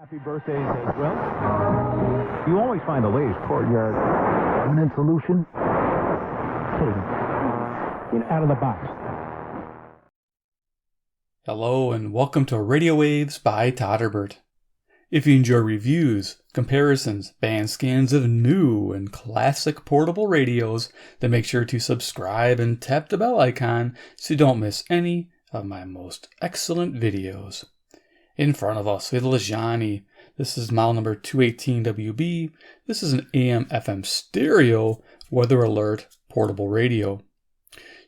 Happy birthdays as well. You always find the latest courtyard permanent solution. Out of the box. Hello and welcome to Radio Waves by Todderbert. If you enjoy reviews, comparisons, band scans of new and classic portable radios, then make sure to subscribe and tap the bell icon so you don't miss any of my most excellent videos. In front of us, we have the LiJiANi. This is model number 218WB. This is an AM/FM stereo weather alert portable radio.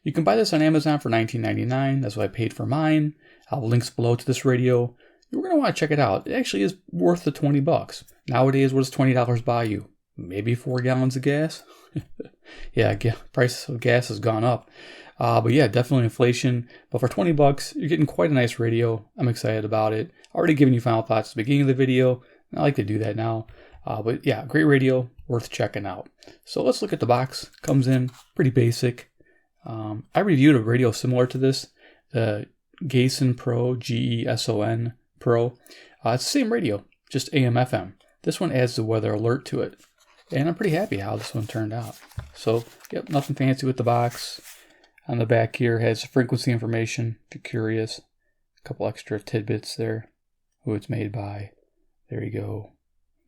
You can buy this on Amazon for $19.99. That's what I paid for mine. I'll have links below to this radio. You're going to want to check it out. It actually is worth the $20. Nowadays, what does $20 buy you? Maybe 4 gallons of gas? Yeah, price of gas has gone up. But yeah, definitely inflation. But for $20, you're getting quite a nice radio. I'm excited about it. Already given you final thoughts at the beginning of the video. I like to do that now. But yeah, great radio, worth checking out. So let's look at the box. Comes in pretty basic. I reviewed a radio similar to this, the Geson Pro, Geson Pro. It's the same radio, just AM/FM. This one adds the weather alert to it. And I'm pretty happy how this one turned out. So, yep, nothing fancy with the box. On the back here has frequency information, if you're curious. A couple extra tidbits there. Who it's made by. There you go.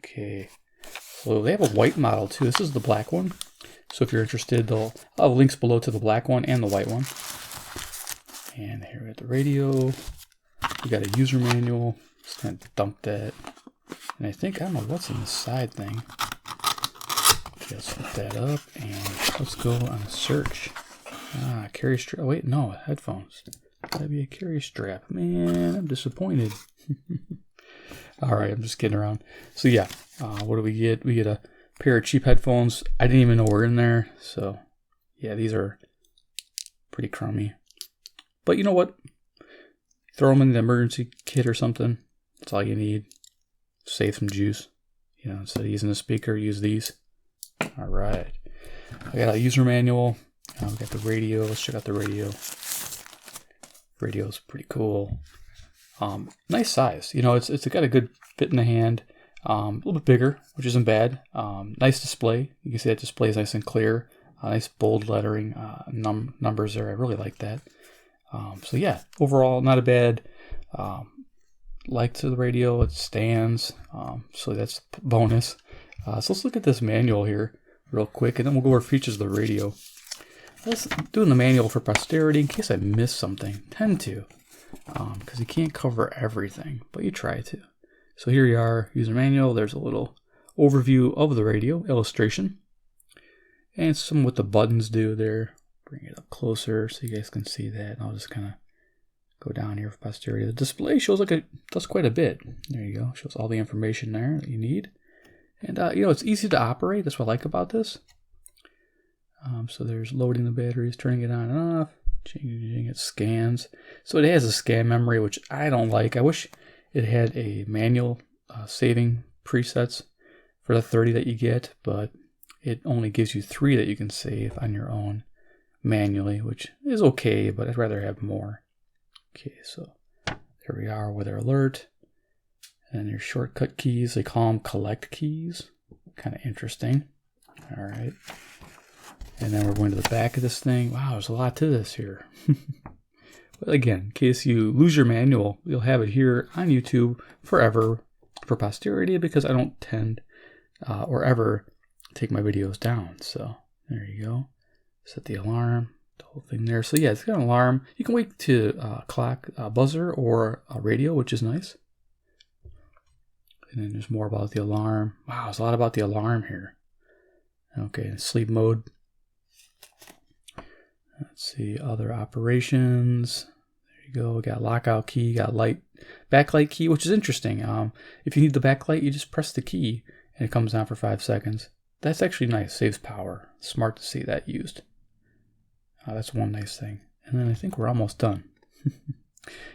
Okay. So they have a white model too. This is the black one. So if you're interested, I'll have links below to the black one and the white one. And here we have the radio. We got a user manual. Just gonna dump that. And I don't know what's in the side thing. Okay, let's flip that up and let's go on a search. Carry strap. Oh, wait, no, headphones. That'd be a carry strap. Man, I'm disappointed. All right, I'm just kidding around. So yeah, what do we get? We get a pair of cheap headphones. I didn't even know were in there. So yeah, these are pretty crummy. But you know what? Throw them in the emergency kit or something. That's all you need. Save some juice. You know, instead of using the speaker, use these. All right. I got a user manual. We got the radio. Let's check out the radio. Radio's pretty cool. Nice size. You know, it's got a good fit in the hand. A little bit bigger, which isn't bad. Nice display. You can see that display is nice and clear. Nice bold lettering, numbers there. I really like that. So yeah, overall not a bad like to the radio. It stands. So that's bonus. So let's look at this manual here real quick, and then we'll go over features of the radio. Let's do the manual for posterity in case I miss something. Tend to, because you can't cover everything, but you try to. So here you are, user manual. There's a little overview of the radio, illustration, and some what the buttons do there. Bring it up closer so you guys can see that. And I'll just kind of go down here for posterity. The display shows like it does quite a bit. There you go. Shows all the information there that you need. And you know, it's easy to operate. That's what I like about this. So there's loading the batteries, turning it on and off, changing it, scans. So it has a scan memory, which I don't like. I wish it had a manual saving presets for the 30 that you get, but it only gives you 3 that you can save on your own manually, which is okay, but I'd rather have more. Okay, so there we are, weather alert. And your shortcut keys, they call them collect keys. Kind of interesting. All right. And then we're going to the back of this thing. Wow, there's a lot to this here. But again, in case you lose your manual, you'll have it here on YouTube forever for posterity, because I don't tend or ever take my videos down. So there you go. Set the alarm, the whole thing there. So yeah, it's got an alarm. You can wait to clock buzzer or a radio, which is nice. And then there's more about the alarm. Wow, there's a lot about the alarm here. Okay, sleep mode. Let's see, other operations. There you go. We got lockout key, got backlight key, which is interesting. If you need the backlight, you just press the key and it comes on for 5 seconds. That's actually nice, saves power. Smart to see that used. That's one nice thing. And then I think we're almost done. And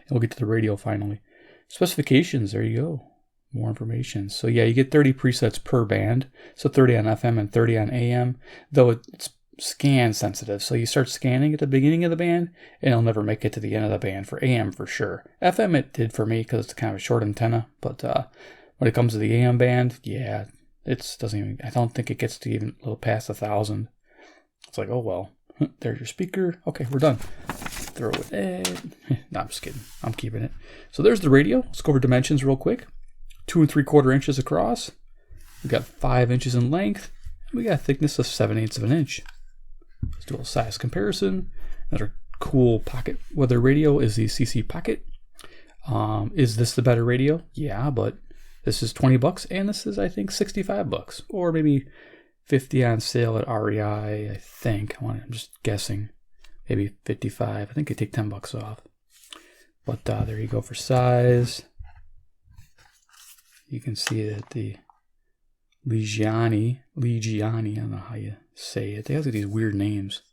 we'll get to the radio finally. Specifications, there you go. More information. So yeah, you get 30 presets per band. So 30 on FM and 30 on AM, though it's scan sensitive. So you start scanning at the beginning of the band and it'll never make it to the end of the band for AM for sure. FM it did for me because it's kind of a short antenna, but When it comes to the AM band, yeah, it doesn't even, I don't think it gets to even a little past 1,000. It's like, oh well, there's your speaker. Okay, we're done. Throw it. No, I'm just kidding. I'm keeping it. So there's the radio. Let's go over dimensions real quick. 2 3/4 inches across. We got 5 inches in length. We got a thickness of 7/8 of an inch. Let's do a size comparison. Another cool pocket weather radio is the CC Pocket. Is this the better radio? Yeah, but this is $20 and this is, I think, $65 or maybe 50 on sale at REI. I think. I'm just guessing. Maybe 55. I think they take $10 off. But there you go for size. You can see that the LiJiAni, I don't know how you say it. They have these weird names.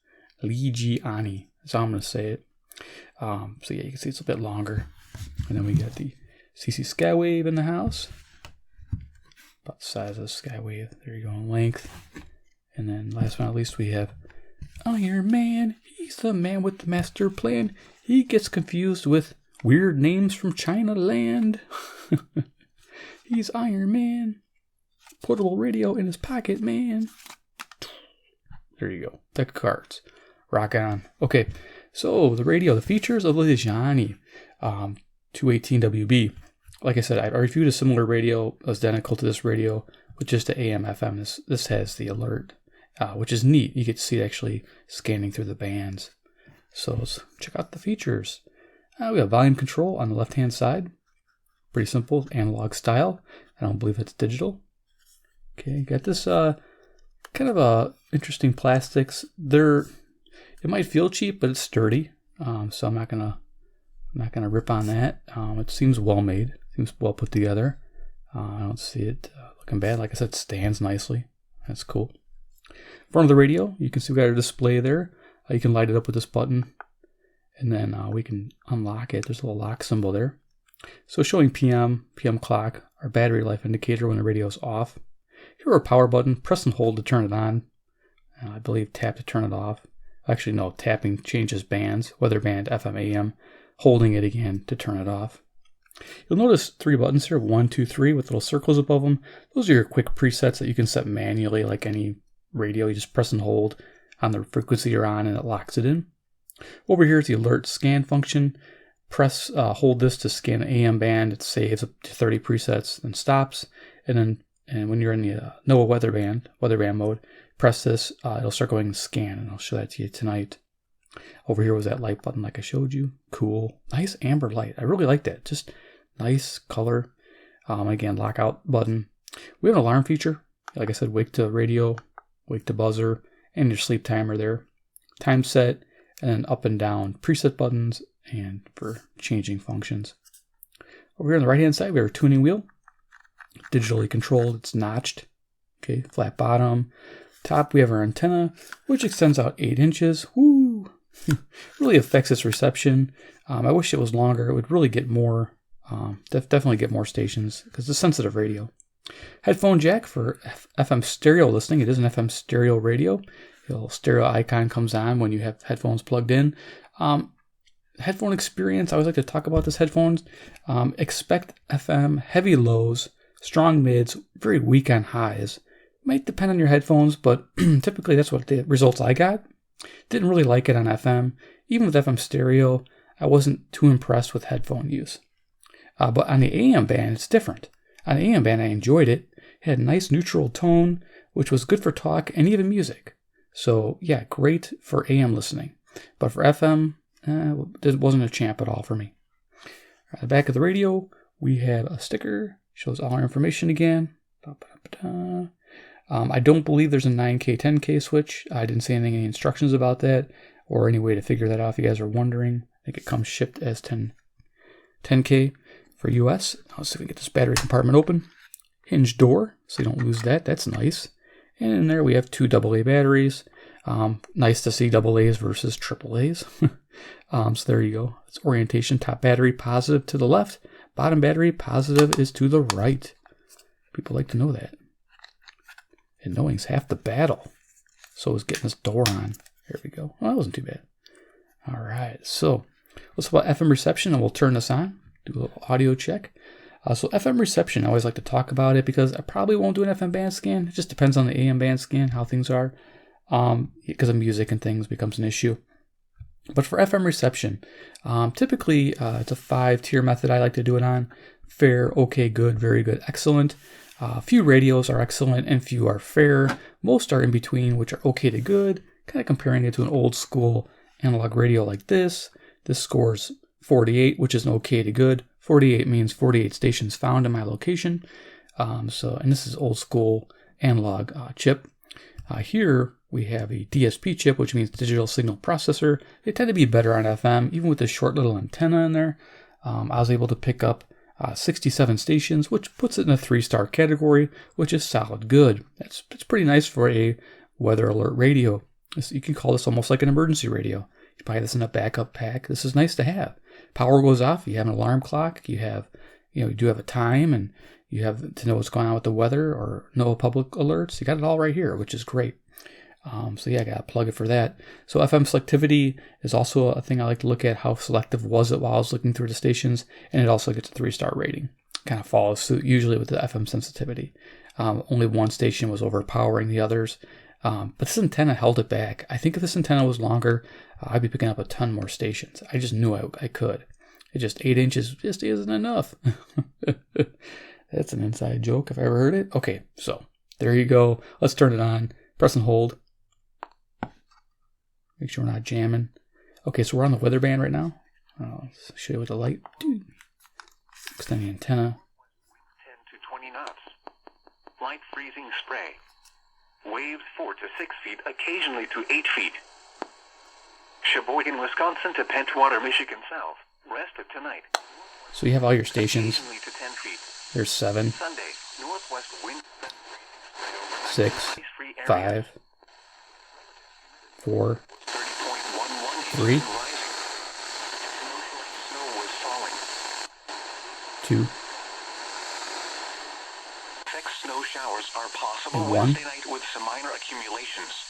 LiJiAni. That's how I'm going to say it. So yeah, you can see it's a bit longer. And then we got the CC Skywave in the house. About the size of the Skywave. There you go in length. And then last but not least, we have Iron Man. He's the man with the master plan. He gets confused with weird names from China land. He's Iron Man. Portable radio in his pocket, man. There you go. Deck of cards. Rock on. Okay, so the radio, the features of the LiJiAni 218WB. Like I said, I reviewed a similar radio identical to this radio with just the AM FM. This has the alert, which is neat. You get to see it actually scanning through the bands. So let's check out the features. We have volume control on the left-hand side. Pretty simple, analog style. I don't believe it's digital. Okay, got this kind of interesting plastics. It might feel cheap, but it's sturdy. So I'm not gonna rip on that. It seems well made. Seems well put together. I don't see it looking bad. Like I said, it stands nicely. That's cool. In front of the radio, you can see we got a display there. You can light it up with this button, and then we can unlock it. There's a little lock symbol there. So showing PM clock, our battery life indicator when the radio is off. Here our power button. Press and hold to turn it on. I believe tap to turn it off. Actually, no, tapping changes bands, weather band, FM, AM. Holding it again to turn it off. You'll notice 3 buttons here, 1, 2, 3 with little circles above them. Those are your quick presets that you can set manually like any radio. You just press and hold on the frequency you're on and it locks it in. Over here is the alert scan function. Press, hold this to scan the AM band. It saves up to 30 presets and stops. And when you're in the NOAA weather band mode, press this. It'll start going and scan, and I'll show that to you tonight. Over here was that light button like I showed you. Cool. Nice amber light. I really like that. Just nice color. Again, lockout button. We have an alarm feature. Like I said, wake to radio, wake to buzzer, and your sleep timer there. Time set, and then up and down preset buttons and for changing functions. Over here on the right-hand side, we have our tuning wheel. Digitally controlled. It's notched. Okay, flat bottom. Top, we have our antenna, which extends out 8 inches. Woo! Really affects its reception. I wish it was longer. It would really get more, definitely get more stations because it's a sensitive radio. Headphone jack for FM stereo listening. It is an FM stereo radio. The little stereo icon comes on when you have headphones plugged in. Headphone experience. I always like to talk about this headphones. Expect FM, heavy lows, strong mids, very weak on highs. Might depend on your headphones, but typically that's what the results I got. Didn't really like it on FM. Even with FM stereo, I wasn't too impressed with headphone use. But on the AM band, it's different. On the AM band, I enjoyed it. It had a nice neutral tone, which was good for talk and even music. So yeah, great for AM listening. But for FM, it wasn't a champ at all for me. At the back of the radio, we have a sticker. Shows all our information again. I don't believe there's a 9K, 10K switch. I didn't see anything in the instructions about that or any way to figure that out if you guys are wondering. I think it comes shipped as 10K for US. Let's see if we can get this battery compartment open. Hinge door, so you don't lose that. That's nice. And in there we have 2 AA batteries. Nice to see AA's versus AAA's. So there you go. It's orientation. Top battery positive to the left. Bottom battery positive is to the right. People like to know that. And knowing's half the battle. So is getting this door on. There we go. Well, that wasn't too bad. All right. So let's talk about FM reception, and we'll turn this on. Do a little audio check. So FM reception, I always like to talk about it because I probably won't do an FM band scan. It just depends on the AM band scan, how things are. Because of music and things becomes an issue. But for FM reception, typically it's a 5-tier method I like to do it on. Fair, okay, good, very good, excellent. Few radios are excellent and few are fair. Most are in between, which are okay to good. Kind of comparing it to an old school analog radio like this. This scores 48, which is an okay to good. 48 means 48 stations found in my location. And this is old school analog chip. Here we have a DSP chip, which means digital signal processor. They tend to be better on FM, even with this short little antenna in there. I was able to pick up 67 stations, which puts it in a 3-star category, which is solid good. It's pretty nice for a weather alert radio. You can call this almost like an emergency radio. You buy this in a backup pack. This is nice to have. Power goes off. You have an alarm clock. You do have a time, and you have to know what's going on with the weather or NOAA public alerts. You got it all right here, which is great. I got to plug it for that. So FM selectivity is also a thing I like to look at. How selective was it while I was looking through the stations? And it also gets a 3-star rating. Kind of follows suit usually with the FM sensitivity. Only one station was overpowering the others. But this antenna held it back. I think if this antenna was longer, I'd be picking up a ton more stations. I just knew I could. It just 8 inches just isn't enough. That's an inside joke if I ever heard it. Okay, so there you go. Let's turn it on. Press and hold. Make sure we're not jamming. Okay, so we're on the weather band right now. Let's show you with the light. Extend the antenna. 10 to 20 knots. Light freezing spray. Waves 4 to 6 feet, occasionally to 8 feet. Sheboygan, Wisconsin to Pentwater, Michigan South. Rest of tonight. So you have all your stations. Occasionally to 10 feet. There's 7. Sunday, northwest wind. 6. 5. 4. 3. 2. Thick snow showers are possible And 1. Wednesday night with some minor accumulations.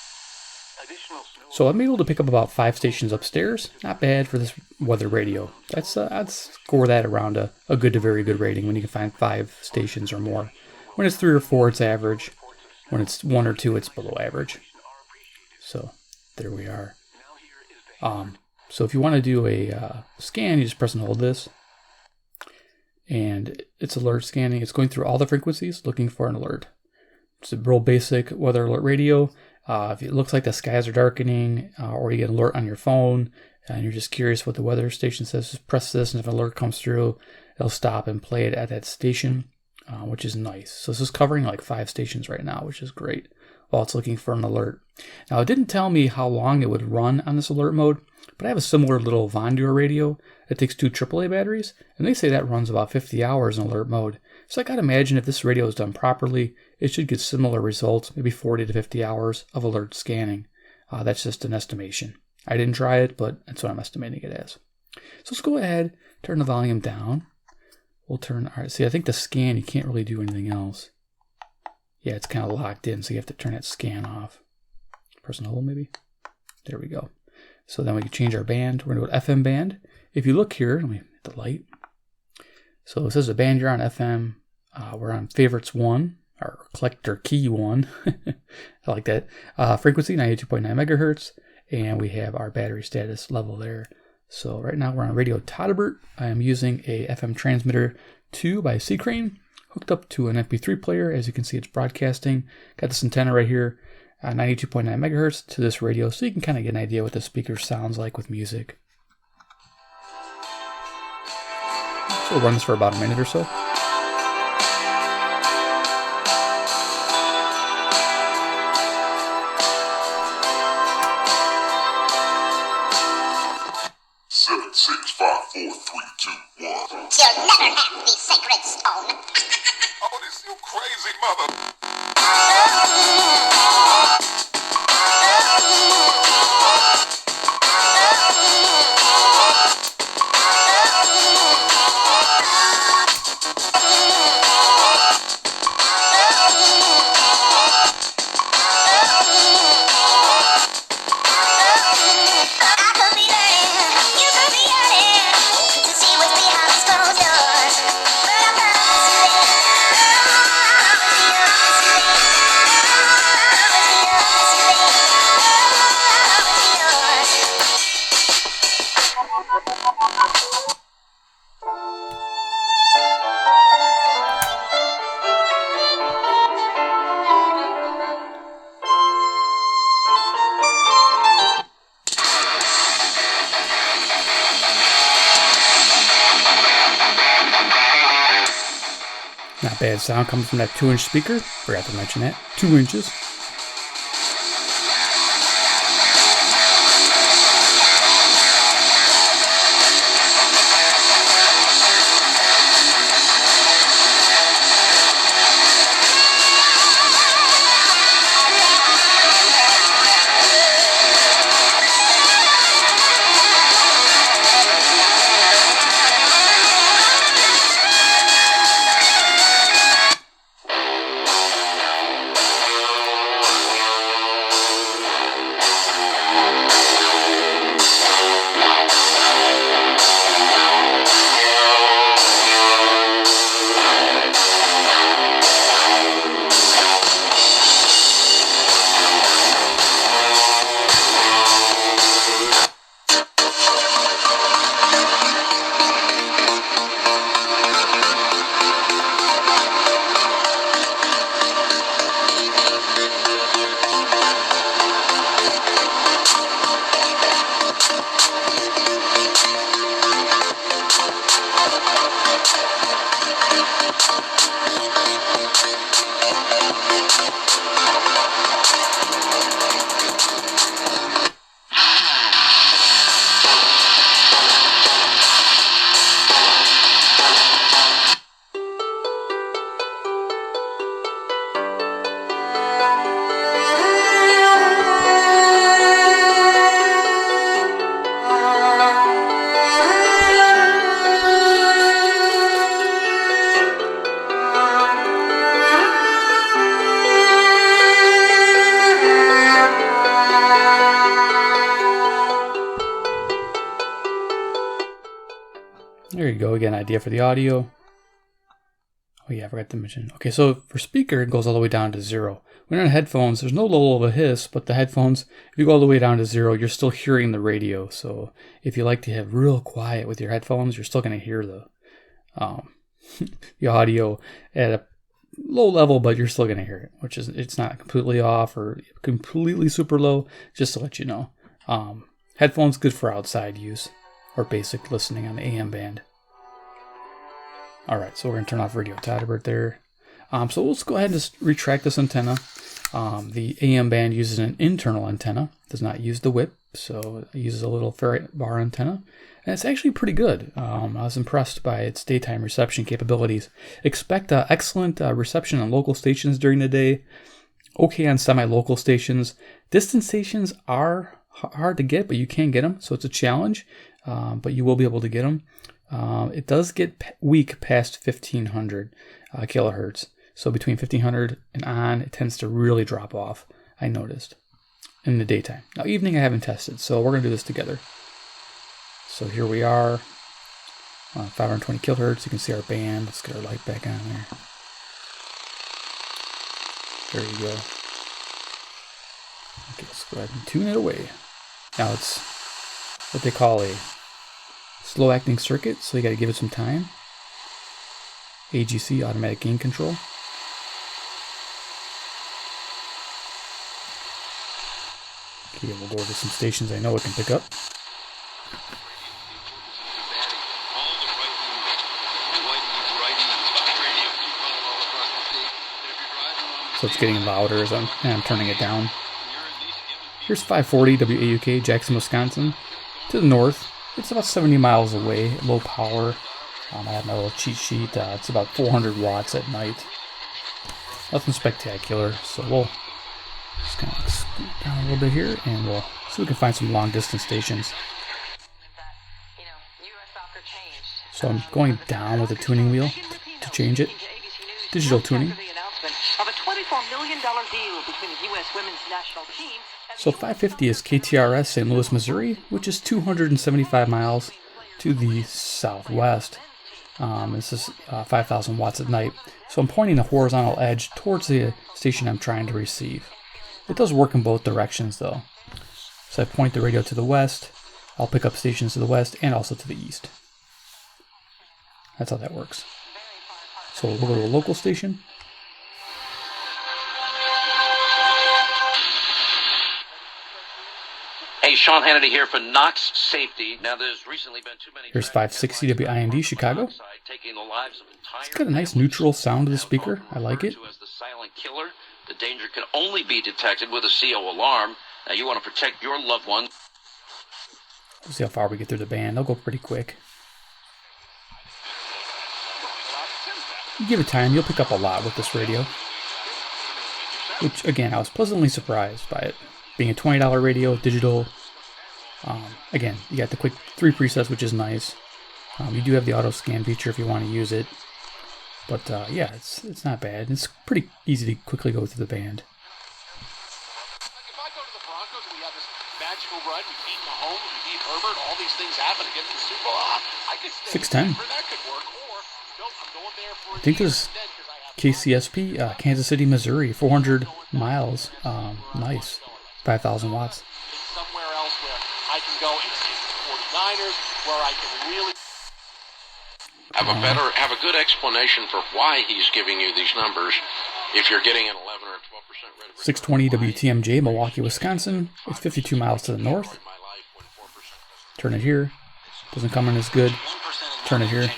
Additional snow. So I'm able to pick up about 5 stations upstairs. Not bad for this weather radio. I'd score that around a good to very good rating when you can find 5 stations or more. When it's 3 or 4, it's average. When it's 1 or 2, it's below average. So there we are. So if you want to do a scan, you just press and hold this. And it's alert scanning. It's going through all the frequencies looking for an alert. It's a real basic weather alert radio. If it looks like the skies are darkening or you get an alert on your phone and you're just curious what the weather station says, just press this, and if an alert comes through, it'll stop and play it at that station, which is nice. So this is covering like 5 stations right now, which is great, while it's looking for an alert. Now, it didn't tell me how long it would run on this alert mode, but I have a similar little Vondur radio that takes 2 AAA batteries, and they say that runs about 50 hours in alert mode. So I gotta imagine if this radio is done properly, it should get similar results, maybe 40 to 50 hours of alert scanning. That's just an estimation. I didn't try it, but that's what I'm estimating it as. So let's go ahead, turn the volume down. All right, see, I think the scan, you can't really do anything else. Yeah, it's kind of locked in, so you have to turn that scan off. Press and hold, maybe. There we go. So then we can change our band. We're going to go to FM band. If you look here, let me hit the light. So it says the band you're on FM. We're on favorites 1, or collector key 1. I like that. Frequency 92.9 megahertz. And we have our battery status level there. So right now we're on radio todderbert. I am using a FM transmitter 2 by C-Crane, hooked up to an MP3 player. As you can see, it's broadcasting. Got this antenna right here, 92.9 megahertz to this radio, so you can kind of get an idea what the speaker sounds like with music. So we'll run this for about a minute or so. Seven, 6, 5, 4, 3, 2, 1. You'll never have the sacred stone. Oh, this you crazy mother. You could be learning to see what's behind these closed doors. But I'm Bad sound coming from that 2-inch speaker. Forgot to mention that. 2 inches. There you go. Again, idea for the audio. Oh yeah, I forgot to mention. Okay, so for speaker, it goes all the way down to 0. When you're on headphones, there's no lull of a hiss, but the headphones, if you go all the way down to 0, you're still hearing the radio. So if you like to have real quiet with your headphones, you're still going to hear the the audio at a low level, but you're still going to hear it, which is, it's not completely off or completely super low, just to let you know. Headphones good for outside use or basic listening on the AM band. Alright, so we're going to turn off radio todderbert there. So let's go ahead and just retract this antenna. The AM band uses an internal antenna, does not use the whip, so it uses a little ferrite bar antenna. And it's actually pretty good. I was impressed by its daytime reception capabilities. Expect excellent reception on local stations during the day. Okay on semi-local stations. Distant stations are hard to get, but you can get them, so it's a challenge. But you will be able to get them. It does get weak past 1500 kilohertz. So between 1500 and on, it tends to really drop off, I noticed, in the daytime. Now, evening I haven't tested, so we're going to do this together. So here we are, 520 kilohertz. You can see our band. Let's get our light back on there. There you go. Okay, let's go ahead and tune it away. Now it's what they call a slow acting circuit, so you got to give it some time. AGC, automatic gain control. Okay, we'll go over to some stations I know it can pick up. So it's getting louder as I'm turning it down. Here's 540 WAUK, Jackson, Wisconsin. To the north, it's about 70 miles away, low power. I have my little cheat sheet. It's about 400 watts at night. Nothing spectacular, so we'll just kind of scoot down a little bit here, and we'll see if we can find some long distance stations. So I'm going down with the tuning wheel to change it. Digital tuning. So 550 is KTRS St. Louis, Missouri, which is 275 miles to the southwest. This is 5,000 watts at night. So I'm pointing the horizontal edge towards the station I'm trying to receive. It does work in both directions though. So I point the radio to the west, I'll pick up stations to the west and also to the east. That's how that works. So we'll go to a local station. Hey, Sean Hannity here for Knox Safety. Now, there's recently been too many. Here's 560 WIND Chicago. Taking the lives of entire It's got a nice neutral sound to the speaker. I like it. as the silent killer. The danger can only be detected with a CO alarm. Now, you want to protect your loved one. We'll see how far we get through the band. They'll go pretty quick. You give it time, you'll pick up a lot with this radio. Which, again, I was pleasantly surprised by it. Being a $20 radio, digital. Again, you got the quick 3 presets, which is nice. You do have the auto scan feature if you want to use it. But yeah, it's not bad. It's pretty easy to quickly go through the band. If I go to the Broncos and we have this magical run, we beat Mahomes, we beat Herbert, all these things happen to get to the Super Bowl. I could stay 610. that could work. Or no, I'm going there for I think there's KCSP, Kansas City, Missouri, 400 miles. Nice. 5,000 watts. somewhere else where I can go and see the 49ers, where I can really have a good explanation for why he's giving you these numbers. If you're getting an 11 or 12% rate of 620 WTMJ, Milwaukee, Wisconsin. It's 52 miles to the north. Turn it here. Doesn't come in as good. Turn it here.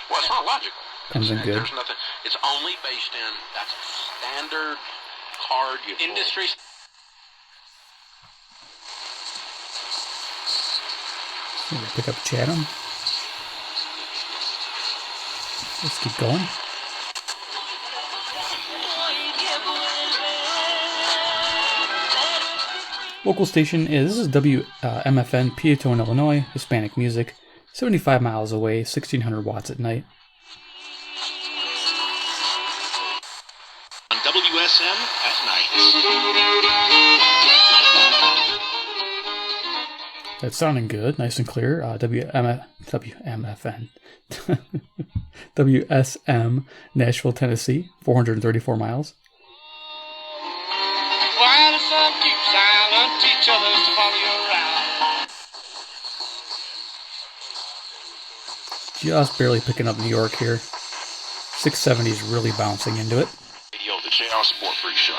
Well, it's not logical. Comes in good. There's nothing. It's only based in that's a standard card you industry. Pick up Chatham. Let's keep going. Local station is, this is WMFN, Peatone, Illinois, Hispanic music, 75 miles away, 1600 watts at night. on WSM at night. That's sounding good, nice and clear. WMFN. WSM, Nashville, Tennessee, 434 miles. Why do some keep silent, teach others to follow you around? Just barely picking up New York here. 670 is really bouncing into it. Radio, the JR Sport Free Show.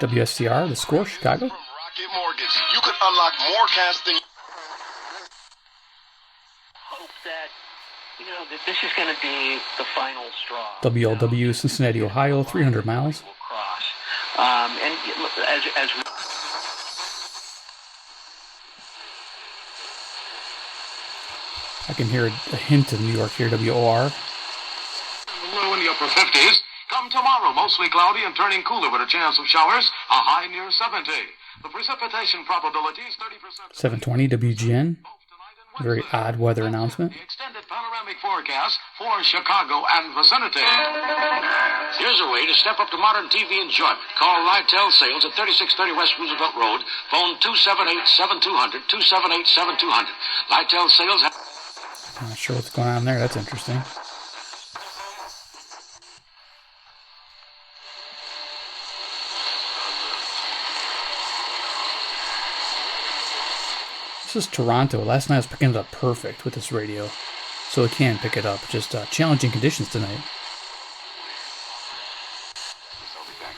WSCR, The Score, Chicago. From Rocket Mortgage, you could unlock more cash than Hope that, that this is going to be the final straw. WLW, Cincinnati, Ohio, 300 miles. We'll cross. And as we... I can hear a hint of New York here, WOR. low in the upper 50s. Come tomorrow, mostly cloudy and turning cooler with a chance of showers, a high near 70. The precipitation probability is 30%. 720 WGN. Very odd weather announcement. The extended panoramic forecast for Chicago and vicinity. Here's a way to step up to modern TV enjoyment. Call LiTel Sales at 3630 West Roosevelt Road. Phone 278-7200, 278-7200. LiTel Sales... Not sure what's going on there. That's interesting. This is Toronto. Last night I was picking it up perfect with this radio. So it can pick it up. Just challenging conditions tonight.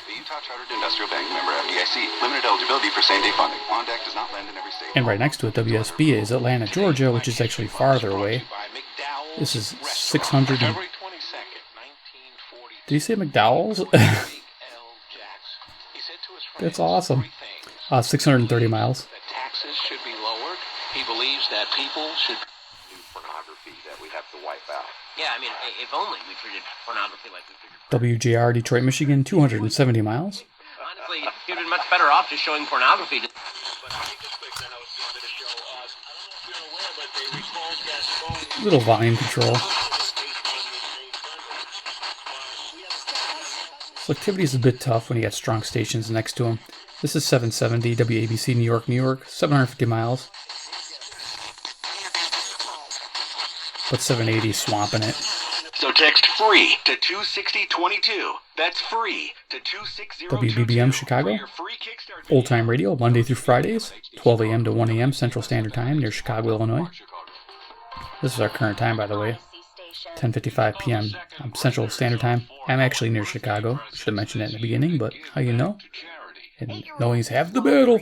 The Utah Chartered Industrial Bank, member FDIC. Limited eligibility for same-day funding. Wyandotte does not lend in every state. And right next to it, WSB is Atlanta, Georgia, which is actually farther away. This is 600. Did you say McDowell's? That's awesome. 630 miles. Taxes should be lowered. He believes that people should do pornography that we have to wipe out. Yeah, I mean, if only we treated pornography like we treated... WJR, Detroit, Michigan, 270 miles. Honestly, you'd been much better off just showing pornography. Little volume control. Selectivity is a bit tough when you got strong stations next to them. This is 770 WABC, New York, New York, 750 miles. But 780 swamping it. So text FREE to 26022. That's FREE to 26022. WBBM Chicago. Old time radio, Monday through Fridays, 12 a.m. to 1 a.m. Central Standard Time near Chicago, Illinois. This is our current time, by the way. 10:55 p.m. Central Standard Time. I'm actually near Chicago. Should have mentioned that in the beginning, but how you know? And knowing's half the battle.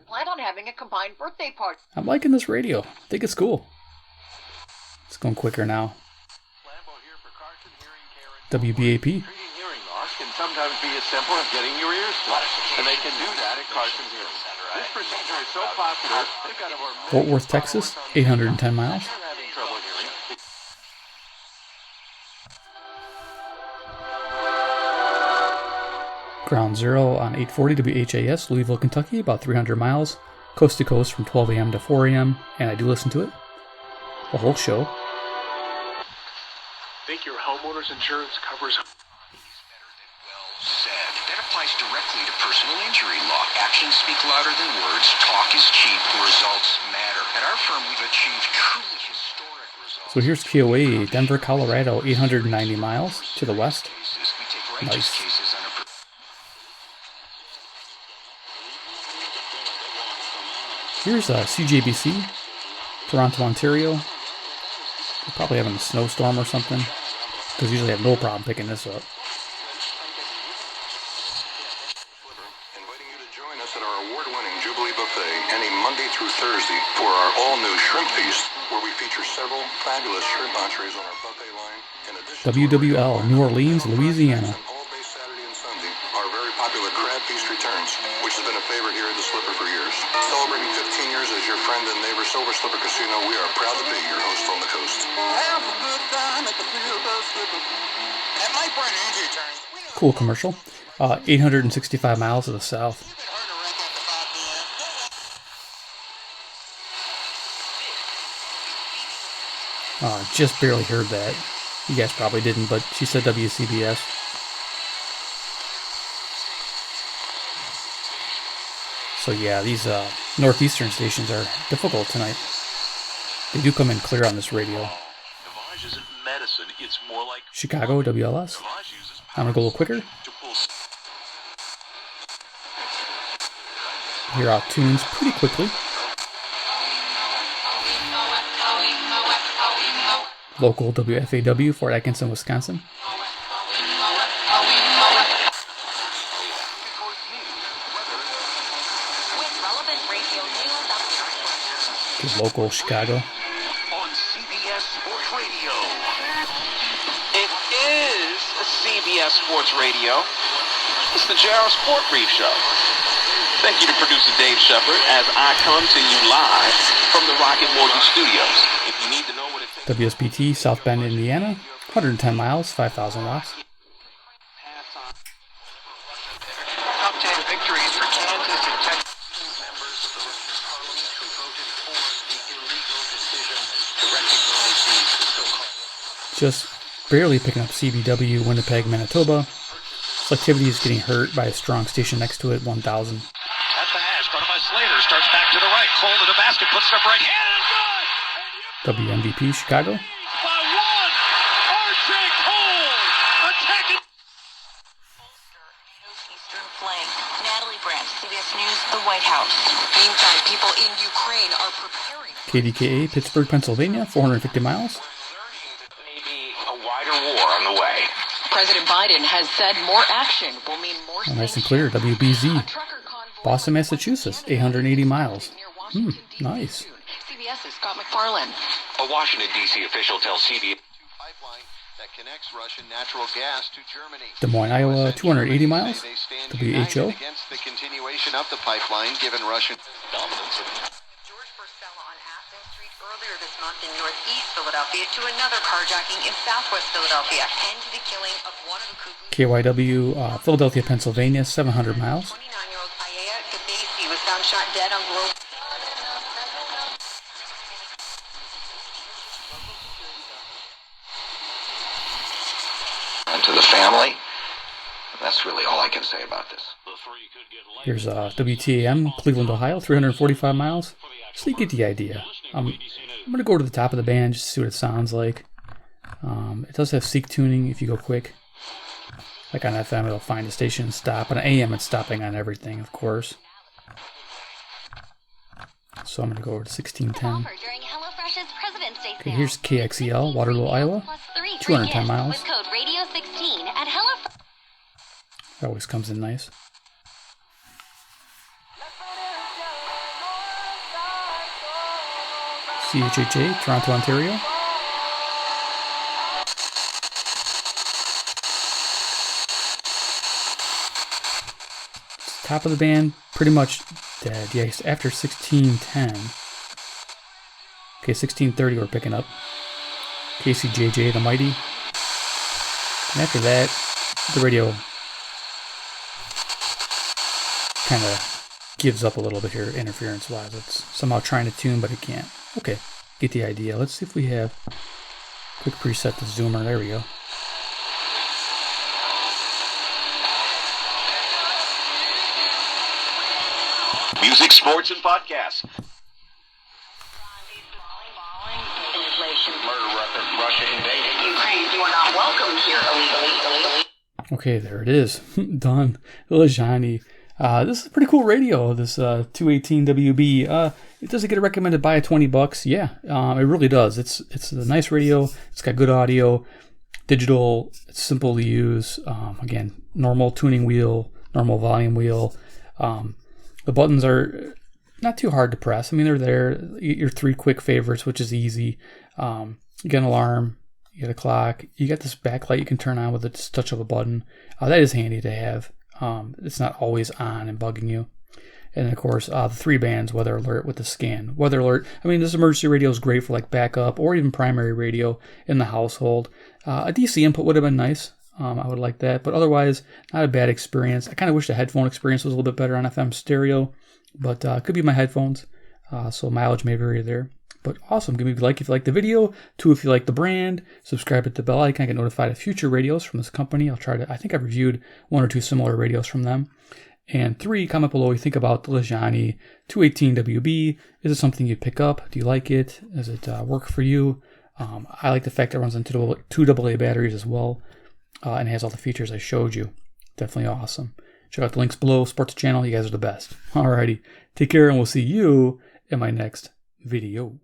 Plan on having a combined birthday party. I'm liking this radio. I think it's cool. It's going quicker now. WBAP. Treating hearing loss can sometimes be as simple as getting your ears flushed, and they can do that at Carson's Hearing. This procedure is so popular, they've got over Fort Worth, Texas, 810 miles. having trouble hearing. Ground Zero on 840 WHAS, Louisville, Kentucky, about 300 miles, coast to coast from 12 a.m. to 4 a.m., and I do listen to it, the whole show. Think your homeowner's insurance covers Said. That applies directly to personal injury law. Actions speak louder than words. Talk is cheap. Results matter. At our firm, we've achieved truly historic results. So here's KOA, Denver, Colorado, 890 miles to the west. We take righteous Nice. cases on a Here's CJBC, Toronto, Ontario. They're probably having a snowstorm or something, because usually I have no problem picking this up. Inviting you to join us at our award-winning Jubilee Buffet any Monday through Thursday for our all-new shrimp feast, where we feature several fabulous shrimp entrees on our buffet line. In addition WWL, New Orleans, Louisiana. all day Saturday and Sunday, our very popular crab feast returns, which has been a favorite here at the Slipper for years. Celebrating 15 years as your friend and neighbor Silver Slipper Casino, we are proud to be your host on the coast. Have a good time at the Silver Slipper. That might bring energy returns. Cool commercial. 865 miles to the south. Just barely heard that. You guys probably didn't, but she said WCBS. So yeah, these northeastern stations are difficult tonight. They do come in clear on this radio. Navage isn't medicine, it's more like Chicago, WLS. Navage uses I'm gonna go a little quicker. to pull Hear out tunes pretty quickly. Local WFAW, Fort Atkinson, Wisconsin. Local Chicago. on CBS Sports Radio. It is CBS Sports Radio. It's the JR Sport Brief Show. Thank you to producer Dave Shepard as I come to you live from the Rocket Mortgage Studios. If you need to know what it takes... WSBT, South Bend, Indiana, 110 miles, 5,000 watts. Top 10 victories for Kansas and Texas members of the Parliament who voted for the illegal decision to recognize these so-called... Just barely picking up CBW, Winnipeg, Manitoba. Selectivity is getting hurt by a strong station next to it, 1,000. At the hash, front by Slater, starts back to the right. Cole to the basket, puts it up right hand and good! WMVP, Chicago. By one! R.J. Cole! Attacking! Eastern flank. Natalie Brandt, CBS News, the White House. Meantime, people in Ukraine are preparing. KDKA, Pittsburgh, Pennsylvania, 450 miles. Maybe a wider war on the way. President Biden has said more action will mean more Nice and clear, WBZ. Boston, Massachusetts, 880 miles. Nice. CBS's Scott McFarlane. A Washington, D.C. official tells CBS pipeline that connects Russian natural gas to Germany. Des Moines, Iowa, 280 miles. They stand WHO. united against the continuation of the pipeline given Russian dominance. George Burstella on Aston Street earlier this month in northeast Philadelphia to another carjacking in southwest Philadelphia and to the killing of one of the Cuckoo. KYW, Philadelphia, Pennsylvania, 700 miles. 29-year-old Aya Kabasi was found shot dead on Grove. And to the family, that's really all I can say about this. Here's WTAM, Cleveland, Ohio, 345 miles. So you get the idea. I'm going to go to the top of the band just to see what it sounds like. It does have seek tuning if you go quick. Like on FM, it'll find a station and stop. On AM, it's stopping on everything, of course. So I'm going to go over to 1610. During HelloFresh's President's Day Okay, here's KXEL, Waterloo, Iowa. 210 miles. With code radio16 at Hello. That always comes in nice. CHHA, Toronto, Ontario. Top of the band, pretty much dead. Yes, after 1610. Okay, 1630 we're picking up. KCJJ, the Mighty. And after that, the radio kind of gives up a little bit here, interference-wise. It's somehow trying to tune, but it can't. Okay, get the idea. Let's see if we have quick preset the zoomer. There we go. Music, sports, and podcasts. Russia invaded Ukraine. You are not welcome here illegally. Okay, there it is. Done. LiJiANi. This is a pretty cool radio, this 218WB. It doesn't get recommended by $20. Yeah, it really does. It's a nice radio. It's got good audio, digital. It's simple to use. Again, normal tuning wheel, normal volume wheel. The buttons are not too hard to press. I mean, they're there. Your 3 quick favorites, which is easy. You get an alarm. You get a clock. You got this backlight you can turn on with a touch of a button. That is handy to have. It's not always on and bugging you. And of course, the 3 bands, weather alert with the scan. Weather alert, I mean, this emergency radio is great for like backup or even primary radio in the household. A DC input would have been nice. I would like that. But otherwise, not a bad experience. I kind of wish the headphone experience was a little bit better on FM stereo. But it could be my headphones. So mileage may vary there. But awesome. Give me a like if you like the video. 2 if you like the brand. Subscribe hit the bell icon. Get notified of future radios from this company. I think I've reviewed 1 or 2 similar radios from them. And 3, comment below what you think about the LiJiANi 218WB. Is it something you'd pick up? Do you like it? Does it work for you? I like the fact that it runs on 2 AA batteries as well. And it has all the features I showed you. Definitely awesome. Check out the links below. Support the channel. You guys are the best. Alrighty. Take care and we'll see you in my next video.